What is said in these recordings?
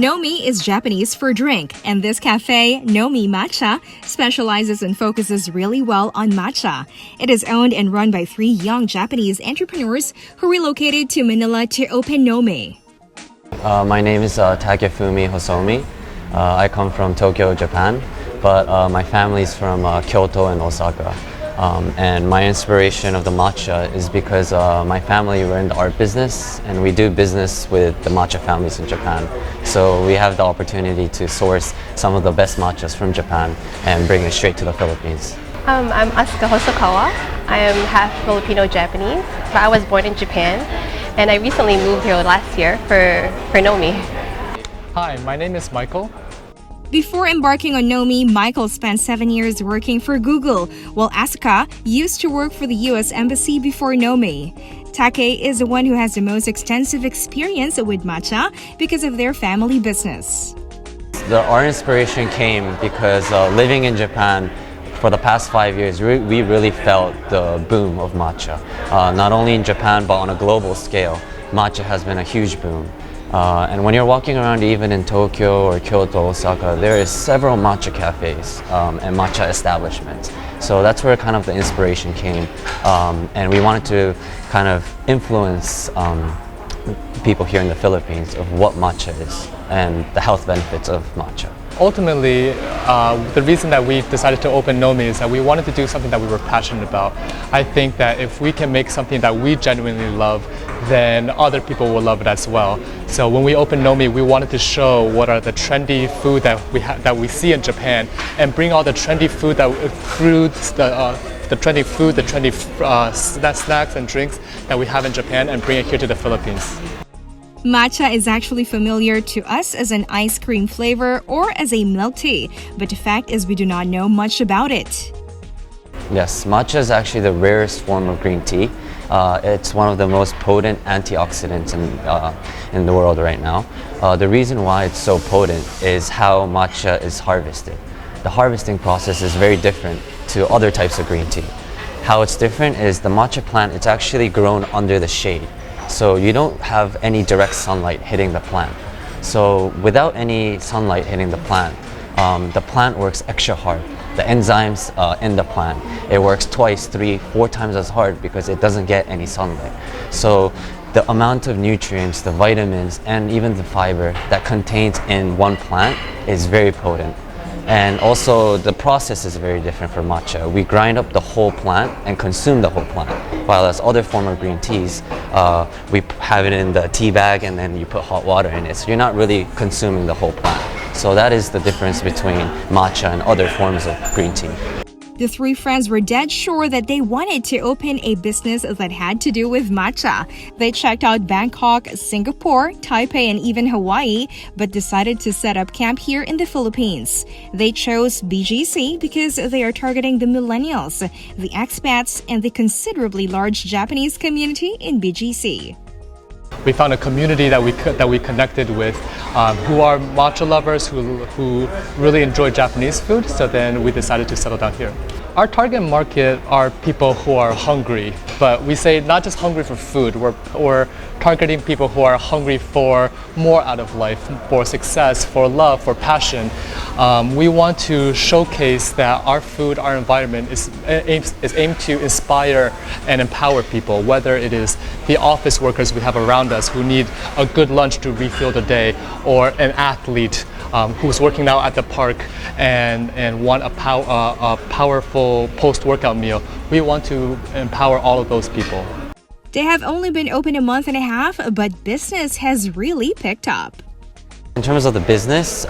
Nomi is Japanese for drink, and this cafe, Nomi Matcha, specializes and focuses really well on matcha. It is owned and run by 3 young Japanese entrepreneurs who relocated to Manila to open Nomi. My name is Takefumi Hosomi. I come from Tokyo, Japan, but my family is from Kyoto and Osaka. And my inspiration of the matcha is because my family, we're in the art business and we do business with the matcha families in Japan. So we have the opportunity to source some of the best matchas from Japan and bring it straight to the Philippines. I'm Aska Hosokawa. I am half Filipino-Japanese, but I was born in Japan and I recently moved here last year for Nomi. Hi, my name is Michael. Before embarking on Nomi, Michael spent 7 years working for Google, while Asuka used to work for the US Embassy before Nomi. Také is the one who has the most extensive experience with matcha because of their family business. Our inspiration came because living in Japan for the past 5 years, we really felt the boom of matcha. Not only in Japan, but on a global scale, matcha has been a huge boom. And when you're walking around even in Tokyo or Kyoto, Osaka, there is several matcha cafes and matcha establishments. So that's where kind of the inspiration came. And we wanted to kind of influence people here in the Philippines of what matcha is and the health benefits of matcha. Ultimately, the reason that we decided to open Nomi is that we wanted to do something that we were passionate about. I think that if we can make something that we genuinely love, then other people will love it as well. So when we opened Nomi, we wanted to show what are the trendy food that we see in Japan, and bring all the trendy food snacks and drinks that we have in Japan and bring it here to the Philippines. Matcha is actually familiar to us as an ice cream flavor or as a milk tea, but the fact is we do not know much about it. Yes, matcha is actually the rarest form of green tea. It's one of the most potent antioxidants in the world right now. The reason why it's so potent is how matcha is harvested. The harvesting process is very different to other types of green tea. How it's different is the matcha plant, it's actually grown under the shade. So you don't have any direct sunlight hitting the plant. So without any sunlight hitting the plant works extra hard. The enzymes in the plant, it works twice, 3, 4 times as hard because it doesn't get any sunlight. So the amount of nutrients, the vitamins, and even the fiber that contains in one plant is very potent. And also the process is very different for matcha. We grind up the whole plant and consume the whole plant. While as other form of green teas, we have it in the tea bag and then you put hot water in it. So you're not really consuming the whole plant. So that is the difference between matcha and other forms of green tea. The 3 friends were dead sure that they wanted to open a business that had to do with matcha. They checked out Bangkok, Singapore, Taipei, and even Hawaii, but decided to set up camp here in the Philippines. They chose BGC because they are targeting the millennials, the expats, and the considerably large Japanese community in BGC. We found a community that we connected with, who are matcha lovers, who really enjoy Japanese food. So then we decided to settle down here. Our target market are people who are hungry, but we say not just hungry for food. We're targeting people who are hungry for more out of life, for success, for love, for passion. We want to showcase that our food, our environment is aimed to inspire and empower people, whether it is the office workers we have around us who need a good lunch to refuel the day, or an athlete who's working out at the park and want a powerful post-workout meal. We want to empower all of those people. They have only been open a month and a half, but business has really picked up. In terms of the business,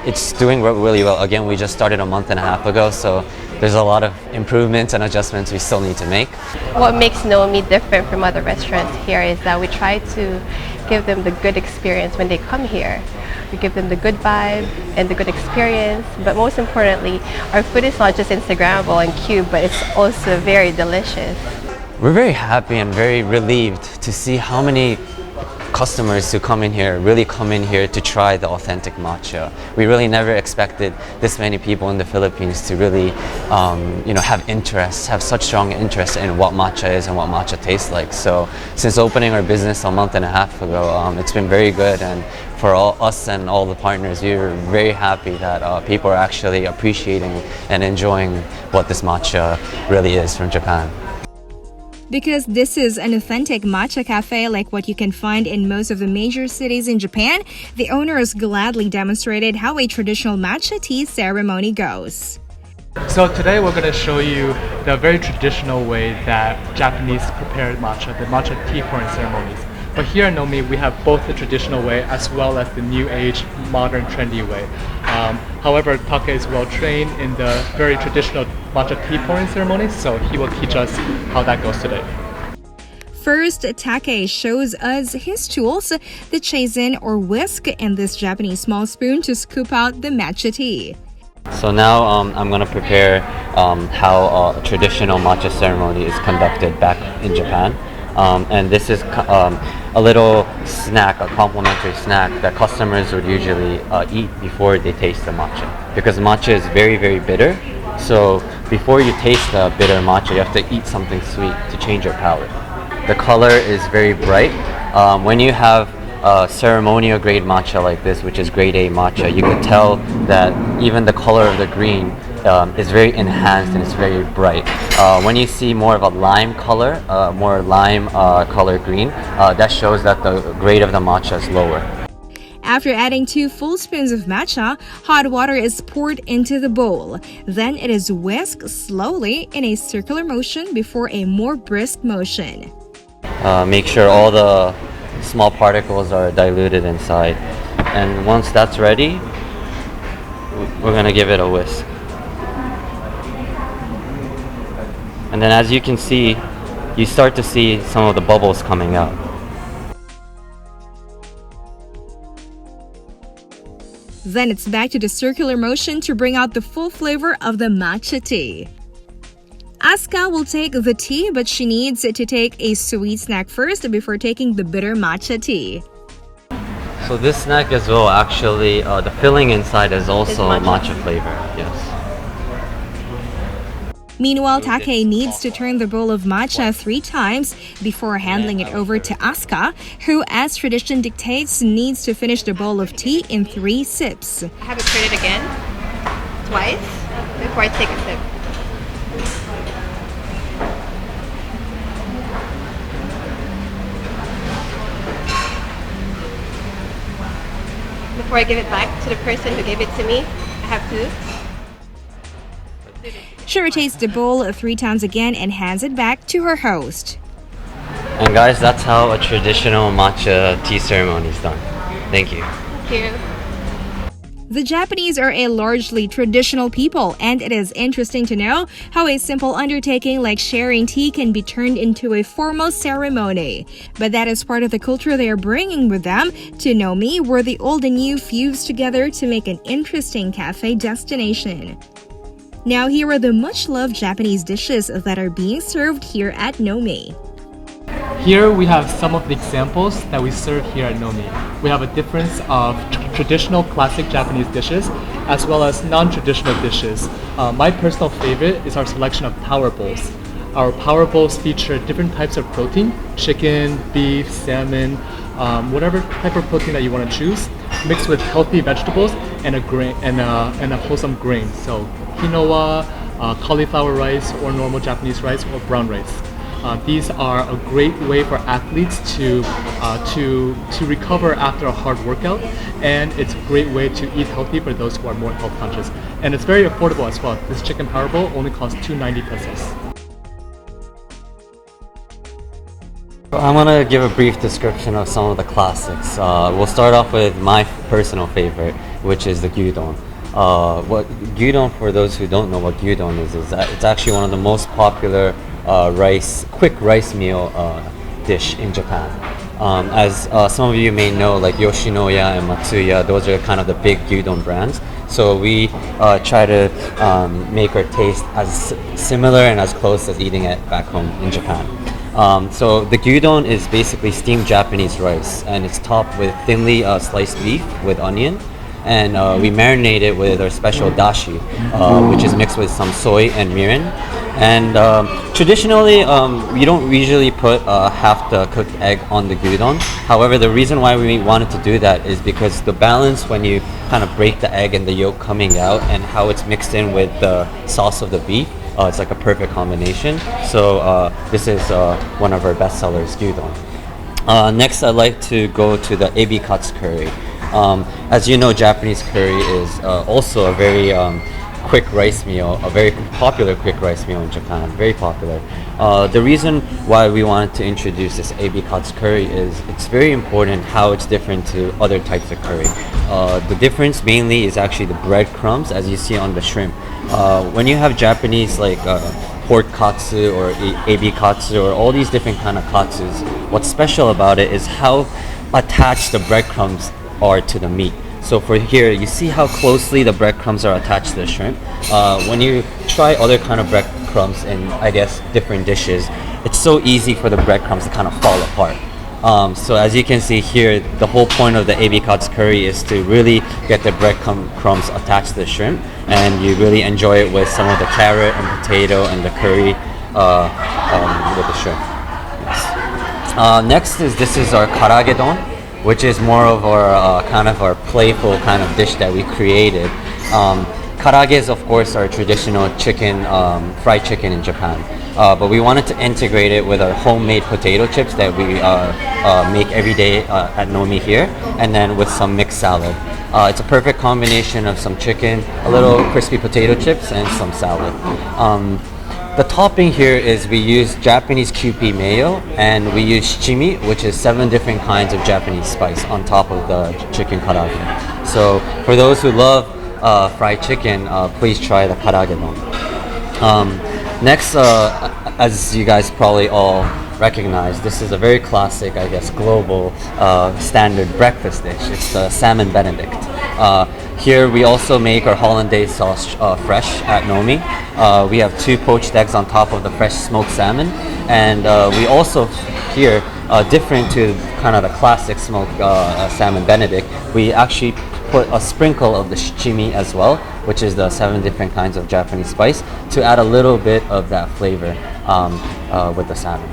it's doing really well. Again, we just started a month and a half ago, so there's a lot of improvements and adjustments we still need to make. What makes Nomi different from other restaurants here is that we try to give them the good experience when they come here. We give them the good vibe and the good experience, but most importantly, our food is not just Instagrammable and cute, but it's also very delicious. We're very happy and very relieved to see how many customers who come in here really come in here to try the authentic matcha. We really never expected this many people in the Philippines to really, have such strong interest in what matcha is and what matcha tastes like. So since opening our business a month and a half ago, it's been very good, and for us and all the partners, we're very happy that people are actually appreciating and enjoying what this matcha really is from Japan. Because this is an authentic matcha cafe like what you can find in most of the major cities in Japan, the owners gladly demonstrated how a traditional matcha tea ceremony goes. So today we're going to show you the very traditional way that Japanese prepare matcha, the matcha tea pouring ceremonies. But here at Nomi, we have both the traditional way as well as the new age, modern, trendy way. However, Také is well trained in the very traditional matcha tea pouring ceremony, so he will teach us how that goes today. First, Také shows us his tools, the chaisen or whisk and this Japanese small spoon to scoop out the matcha tea. So now I'm going to prepare how a traditional matcha ceremony is conducted back in Japan. And this is a little snack, a complimentary snack that customers would usually eat before they taste the matcha. Because matcha is very, very bitter. So before you taste the bitter matcha, you have to eat something sweet to change your palate. The color is very bright. When you have ceremonial grade matcha like this, which is grade A matcha, you can tell that even the color of the green is very enhanced and it's very bright. When you see more of a lime color, more lime color green, that shows that the grade of the matcha is lower. After adding 2 full spoons of matcha, hot water is poured into the bowl. Then it is whisked slowly in a circular motion before a more brisk motion. Make sure all the small particles are diluted inside. And once that's ready, we're going to give it a whisk. And then as you can see, you start to see some of the bubbles coming out. Then it's back to the circular motion to bring out the full flavor of the matcha tea. Aska will take the tea, but she needs to take a sweet snack first before taking the bitter matcha tea. So this snack as well, actually, the filling inside is also matcha flavor. Yes. Meanwhile, Také needs to turn the bowl of matcha 3 times before handing it over to Aska, who, as tradition dictates, needs to finish the bowl of tea in 3 sips. I have it turn it again, twice, before I take a sip. Before I give it back to the person who gave it to me, I have to. She rotates the bowl 3 times again and hands it back to her host. And guys, that's how a traditional matcha tea ceremony is done. Thank you. Thank you. The Japanese are a largely traditional people, and it is interesting to know how a simple undertaking like sharing tea can be turned into a formal ceremony. But that is part of the culture they are bringing with them to Nomi, where the old and new fuse together to make an interesting cafe destination. Now here are the much-loved Japanese dishes that are being served here at Nomi. Here we have some of the examples that we serve here at Nomi. We have a difference of traditional classic Japanese dishes as well as non-traditional dishes. My personal favorite is our selection of power bowls. Our power bowls feature different types of protein, chicken, beef, salmon, whatever type of protein that you want to choose, mixed with healthy vegetables and a wholesome grain. So quinoa, cauliflower rice, or normal Japanese rice, or brown rice. These are a great way for athletes to recover after a hard workout, and it's a great way to eat healthy for those who are more health conscious. And it's very affordable as well. This chicken power bowl only costs 290 pesos. I'm going to give a brief description of some of the classics. We'll start off with my personal favorite, which is the gyudon. What gyudon, for those who don't know what gyudon is that it's actually one of the most popular quick rice meal dish in Japan. As some of you may know, like Yoshinoya and Matsuya, those are kind of the big gyudon brands. So we try to make our taste as similar and as close as eating it back home in Japan. So the gyudon is basically steamed Japanese rice, and it's topped with thinly sliced beef with onion, and we marinate it with our special dashi, which is mixed with some soy and mirin. And traditionally, we don't usually put half the cooked egg on the gyudon. However, the reason why we wanted to do that is because the balance when you kind of break the egg and the yolk coming out, and how it's mixed in with the sauce of the beef, it's like a perfect combination. So this is one of our best sellers, gyudon. Next, I'd like to go to the ebi katsu curry. As you know, Japanese curry is also a very quick rice meal, a very popular quick rice meal in Japan, very popular. The reason why we wanted to introduce this ebi katsu curry is it's very important how it's different to other types of curry. The difference mainly is actually the breadcrumbs, as you see on the shrimp. When you have Japanese like pork katsu or ebi katsu or all these different kind of katsus, what's special about it is how attached the breadcrumbs are to the meat. So for here, you see how closely the breadcrumbs are attached to the shrimp. When you try other kind of breadcrumbs in, I guess, different dishes, it's so easy for the breadcrumbs to kind of fall apart. So as you can see here, the whole point of the ebi katsu curry is to really get the breadcrumbs attached to the shrimp, and you really enjoy it with some of the carrot and potato and the curry with the shrimp. Yes. Next this is our Karaage don, which is more of our kind of our playful kind of dish that we created. Karaage is of course our traditional chicken, fried chicken in Japan. But we wanted to integrate it with our homemade potato chips that we make every day at Nomi here, and then with some mixed salad. It's a perfect combination of some chicken, a little crispy potato chips, and some salad. The topping here is we use Japanese Kewpie mayo, and we use shichimi, which is 7 different kinds of Japanese spice on top of the chicken karaage. So for those who love fried chicken, please try the karaage don. Next, as you guys probably all recognize, this is a very classic, I guess, global standard breakfast dish. It's the Salmon Benedict. Here we also make our hollandaise sauce fresh at Nomi. We have 2 poached eggs on top of the fresh smoked salmon, and we also here, different to kind of the classic smoked Salmon Benedict, we actually put a sprinkle of the shichimi as well, which is the 7 different kinds of Japanese spice, to add a little bit of that flavor with the salmon.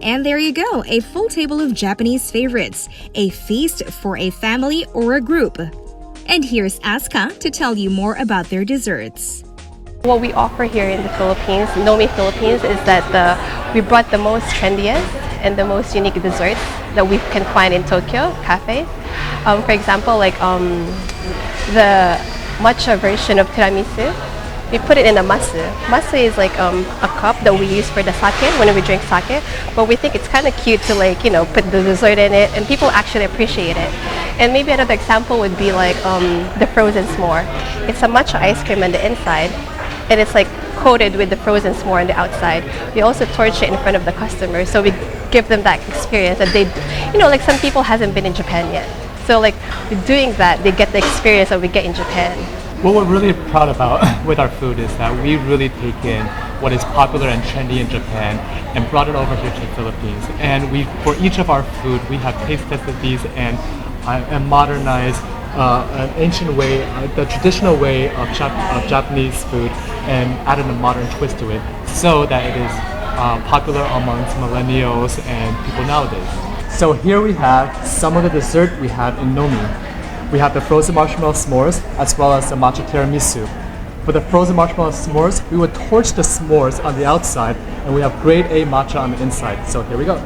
And there you go, a full table of Japanese favorites, a feast for a family or a group. And here's Aska to tell you more about their desserts. What we offer here in the Philippines, Nomi Philippines, is that we brought the most trendiest and the most unique desserts that we can find in Tokyo cafes. For example, like the matcha version of tiramisu, we put it in a masu. Masu is like a cup that we use for the sake when we drink sake, but we think it's kind of cute to put the dessert in it, and people actually appreciate it. And maybe another example would be like the frozen s'more. It's a matcha ice cream on the inside, and it's like coated with the frozen s'more on the outside. We also torch it in front of the customer, so we give them that experience that they, like some people hasn't been in Japan yet. So like doing that, they get the experience that we get in Japan. What we're really proud about with our food is that we really take in what is popular and trendy in Japan and brought it over here to the Philippines. And for each of our food, we have taste tested these and modernized an ancient way, the traditional way of Japanese food, and added a modern twist to it so that it is popular amongst millennials and people nowadays. So here we have some of the dessert we have in Nomi. We have the frozen marshmallow s'mores as well as the matcha tiramisu. For the frozen marshmallow s'mores, we would torch the s'mores on the outside, and we have grade A matcha on the inside. So here we go.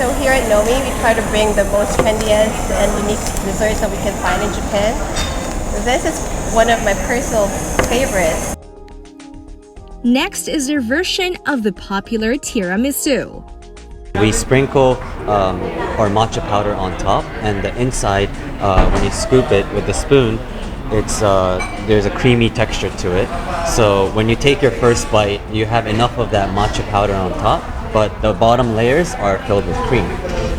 So here at Nomi, we try to bring the most trendiest and unique desserts that we can find in Japan. This is one of my personal favorites. Next is their version of the popular tiramisu. We sprinkle our matcha powder on top, and the inside, when you scoop it with the spoon, there's a creamy texture to it. So when you take your first bite, you have enough of that matcha powder on top, but the bottom layers are filled with cream.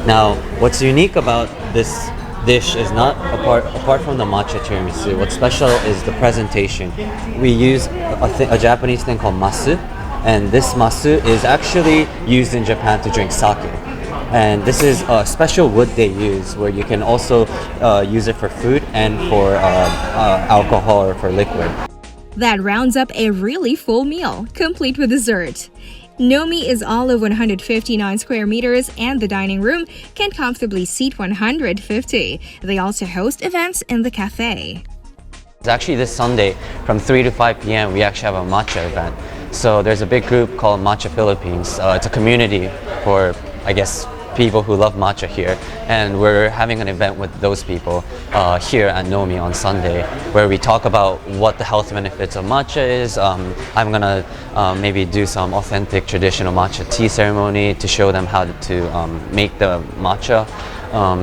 Now, what's unique about this dish is not apart from the matcha tiramisu. What's special is the presentation. We use a Japanese thing called masu, and this masu is actually used in Japan to drink sake. And this is a special wood they use where you can also use it for food and for alcohol or for liquid. That rounds up a really full meal, complete with dessert. Nomi is all of 159 square meters and the dining room can comfortably seat 150. They also host events in the cafe. It's actually this Sunday from 3 to 5 p.m. we actually have a matcha event. So there's a big group called Matcha Philippines. It's a community for, I guess, people who love matcha here, and we're having an event with those people here at Nomi on Sunday where we talk about what the health benefits of matcha is. I'm gonna maybe do some authentic traditional matcha tea ceremony to show them how to make the matcha.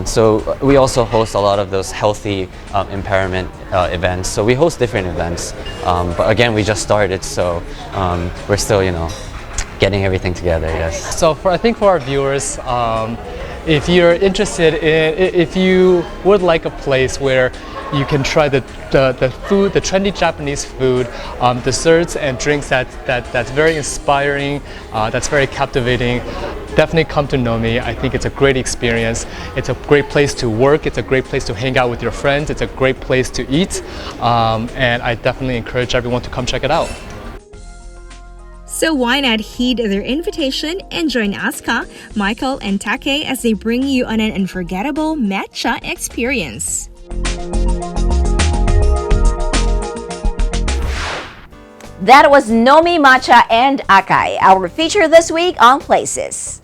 So we also host a lot of those healthy empowerment events. So we host different events, but again, we just started, so we're still, getting everything together, yes. So I think for our viewers, if you're interested if you would like a place where you can try the food, the trendy Japanese food, desserts and drinks that's very inspiring, that's very captivating, definitely come to Nomi. I think it's a great experience. It's a great place to work. It's a great place to hang out with your friends. It's a great place to eat. And I definitely encourage everyone to come check it out. So why not heed their invitation and join Aska, Michael, and Také as they bring you on an unforgettable matcha experience. That was Nomi Matcha and Také, our feature this week on Places.